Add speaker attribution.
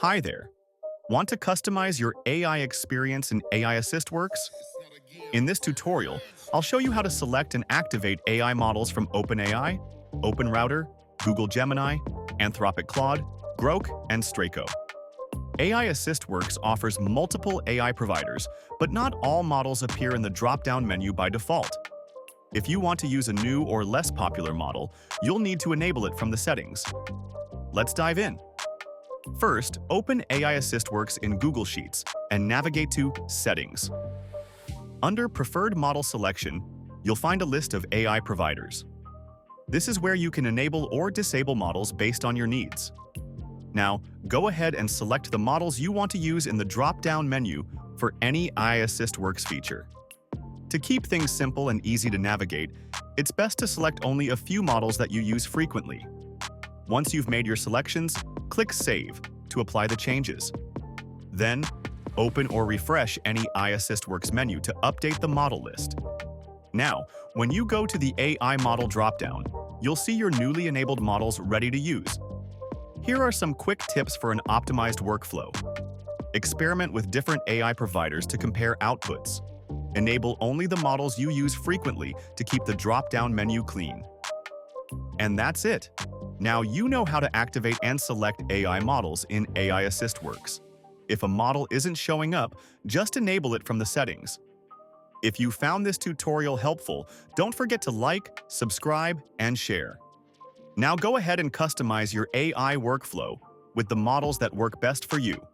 Speaker 1: Hi there. Want to customize your AI experience in AiAssistWorks? In this tutorial, I'll show you how to select and activate AI models from OpenAI, OpenRouter, Google Gemini, Anthropic Claude, Groq, and Straico. AiAssistWorks offers multiple AI providers, but not all models appear in the drop-down menu by default. If you want to use a new or less popular model, you'll need to enable it from the settings. Let's dive in. First, open AiAssistWorks in Google Sheets and navigate to Settings. Under Preferred Model Selection, you'll find a list of AI providers. This is where you can enable or disable models based on your needs. Now, go ahead and select the models you want to use in the drop-down menu for any AiAssistWorks feature. To keep things simple and easy to navigate, it's best to select only a few models that you use frequently. Once you've made your selections, click Save to apply the changes. Then, open or refresh any AiAssistWorks menu to update the model list. Now, when you go to the AI model dropdown, you'll see your newly enabled models ready to use. Here are some quick tips for an optimized workflow. Experiment with different AI providers to compare outputs. Enable only the models you use frequently to keep the drop-down menu clean. And that's it. Now you know how to activate and select AI models in AiAssistWorks. If a model isn't showing up, just enable it from the settings. If you found this tutorial helpful, don't forget to like, subscribe, and share. Now go ahead and customize your AI workflow with the models that work best for you.